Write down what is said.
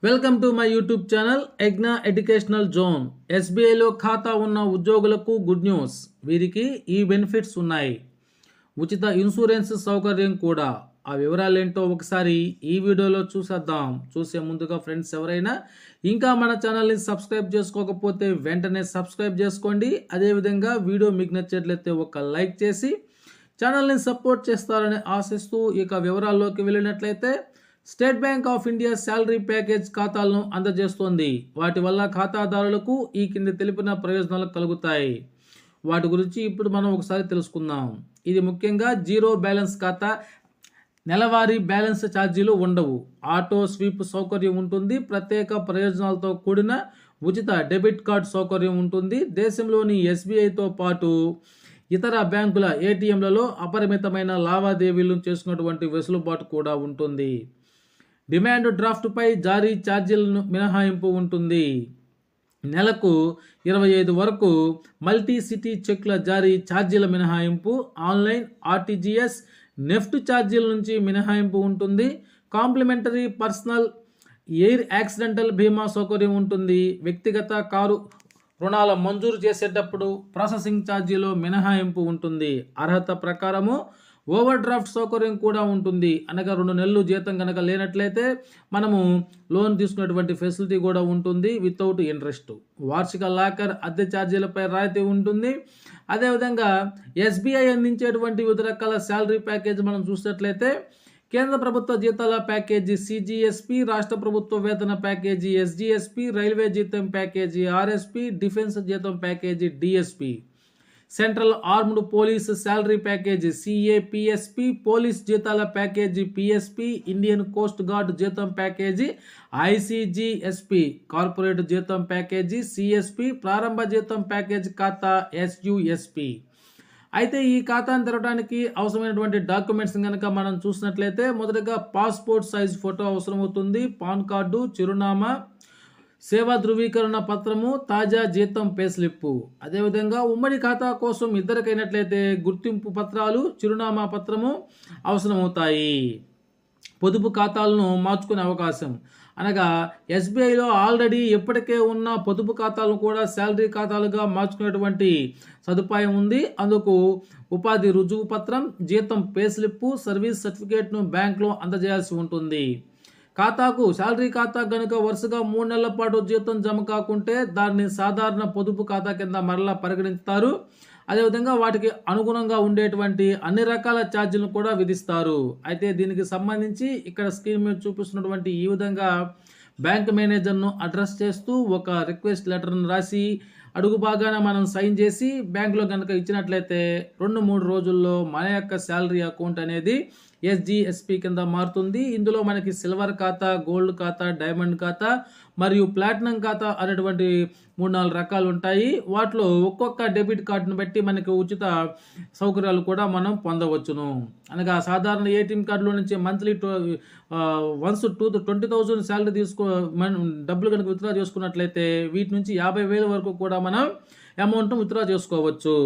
Welcome to my YouTube channel ఎగ్నా educational zone. ఎస్బీఐలో ఖాతా ఉన్న ఉద్యోగులకు గుడ్ న్యూస్. వీరికి ఈ బెనిఫిట్స్ ఉన్నాయి. ఉచిత ఇన్సూరెన్స్ సౌకర్యం కూడా. ఆ వివరాలు ఏంటో ఒకసారి ఈ వీడియోలో చూసేద్దాం. చూసే ముందుగా ఫ్రెండ్స్ ఎవరైనా ఇంకా మన ఛానల్ని సబ్స్క్రైబ్ చేసుకోకపోతే వెంటనే సబ్స్క్రైబ్ చేసుకోండి. అదేవిధంగా వీడియో మీకు నచ్చినట్లయితే ఒక లైక్ చేసి ఛానల్ని సపోర్ట్ చేస్తారని ఆశిస్తూ ఇక వివరాల్లోకి వెళ్ళినట్లయితే state bank of India salary package ఖాతాలను అందజేస్తోంది. వాటి వల్ల ఖాతాదారులకు ఈ కింద తెలిపిన ప్రయోజనాలు కలుగుతాయి. వాటి గురించి ఇప్పుడు మనం ఒకసారి తెలుసుకుందాం. ఇది ముఖ్యంగా జీరో బ్యాలెన్స్ ఖాతా, నెలవారీ బ్యాలెన్స్ ఛార్జీలు ఉండవు, ఆటో స్వీప్ సౌకర్యం ఉంటుంది, ప్రత్యేక ప్రయోజనాలతో కూడిన ఉచిత డెబిట్ కార్డ్ సౌకర్యం ఉంటుంది. దేశంలోని ఎస్బీఐతో పాటు ఇతర బ్యాంకుల ఏటీఎంలలో అపరిమితమైన లావాదేవీలను చేసుకున్నటువంటి వెసులుబాటు కూడా ఉంటుంది. డిమాండ్ డ్రాఫ్ట్పై జారీ ఛార్జీలను మినహాయింపు ఉంటుంది. నెలకు 25 వరకు మల్టీ సిటీ చెక్ల జారీ ఛార్జీల మినహాయింపు, ఆన్లైన్ ఆర్టీజీఎస్, నెఫ్ట్ ఛార్జీల నుంచి మినహాయింపు ఉంటుంది. కాంప్లిమెంటరీ పర్సనల్ ఎయిర్ యాక్సిడెంటల్ బీమా సౌకర్యం ఉంటుంది. వ్యక్తిగత కారు రుణాల మంజూరు చేసేటప్పుడు ప్రాసెసింగ్ ఛార్జీలో మినహాయింపు ఉంటుంది. అర్హత ప్రకారము ఓవర్ డ్రాఫ్ట్ సౌకర్యం కూడా ఉంటుంది. అనగా 2 నెలలు జీతం కనుక లేనట్లయితే మనము లోన్ తీసుకునేటువంటి ఫెసిలిటీ కూడా ఉంటుంది వితౌట్ ఇంట్రెస్ట్. వార్షిక లాకర్ అద్దె ఛార్జీలపై రాయితీ ఉంటుంది. అదేవిధంగా ఎస్బీఐ అందించేటువంటి వివిధ రకాల శాలరీ ప్యాకేజ్ మనం చూసినట్లయితే కేంద్ర ప్రభుత్వ జీతాల ప్యాకేజీ సిజిఎస్పి, రాష్ట్ర ప్రభుత్వ వేతన ప్యాకేజీ ఎస్జిఎస్పి, రైల్వే జీతం ప్యాకేజీ ఆర్ఎస్పి, డిఫెన్స్ జీతం package DSP, central armed police salary package CAPSP, police జీతాల package PSP, Indian coast guard జీతం ప్యాకేజీ ఐసిజిఎస్పి, కార్పొరేట్ జీతం ప్యాకేజీ సిఎస్పి, ప్రారంభ జీతం ప్యాకేజీ ఖాతా ఎస్యుఎస్పి. అయితే ఈ ఖాతాను తెరవడానికి అవసరమైనటువంటి డాక్యుమెంట్స్ కనుక మనం చూసినట్లయితే మొదటగా పాస్పోర్ట్ సైజ్ ఫోటో అవసరమవుతుంది, పాన్ కార్డు, చిరునామా, సేవా ధృవీకరణ పత్రము, తాజా జీతం పే స్లిప్పు. అదేవిధంగా ఉమ్మడి ఖాతా కోసం ఇద్దరికైనట్లయితే గుర్తింపు పత్రాలు, చిరునామా పత్రము అవసరమవుతాయి. పొదుపు ఖాతాలను మార్చుకునే అవకాశం, అనగా ఎస్బీఐలో ఆల్రెడీ ఎప్పటికే ఉన్న పొదుపు ఖాతాలను కూడా శాలరీ ఖాతాలుగా మార్చుకునేటువంటి సదుపాయం ఉంది. అందుకు ఉపాధి రుజువు పత్రం, జీతం పే స్లిప్పు, సర్వీస్ సర్టిఫికేట్ను బ్యాంకులో అందజేయాల్సి ఉంటుంది. ఖాతాకు శాలరీ ఖాతా కనుక వరుసగా 3 నెలల పాటు జీతం జమ కాకుంటే దాన్ని సాధారణ పొదుపు ఖాతా కింద మరలా పరిగణిస్తారు. అదేవిధంగా వాటికి అనుగుణంగా ఉండేటువంటి అన్ని రకాల ఛార్జీలను కూడా విధిస్తారు. అయితే దీనికి సంబంధించి ఇక్కడ స్క్రీన్ మీద చూపిస్తున్నటువంటి ఈ విధంగా బ్యాంక్ మేనేజర్ను అడ్రస్ చేస్తూ ఒక రిక్వెస్ట్ లెటర్ను రాసి అడుగు భాగాన మనం సైన్ చేసి బ్యాంకులో కనుక ఇచ్చినట్లయితే 2-3 రోజుల్లో మన యొక్క శాలరీ అకౌంట్ అనేది ఎస్జిఎస్పి కింద మారుతుంది. ఇందులో మనకి సిల్వర్ ఖాతా, గోల్డ్ ఖాతా, డైమండ్ ఖాతా మరియు ప్లాటినం ఖాతా అనేటువంటి 3-4 రకాలు ఉంటాయి. వాటిలో ఒక్కొక్క డెబిట్ కార్డును బట్టి మనకి ఉచిత సౌకర్యాలు కూడా మనం పొందవచ్చును. అనగా సాధారణ ఏటీఎం కార్డులో నుంచి మంత్లీ వన్స్ 20,000 శాలరీ డబ్బులు కనుక విత్డ్రా చేసుకున్నట్లయితే వీటి నుంచి 50,000 వరకు కూడా మనం అమౌంట్ విత్డ్రా చేసుకోవచ్చు.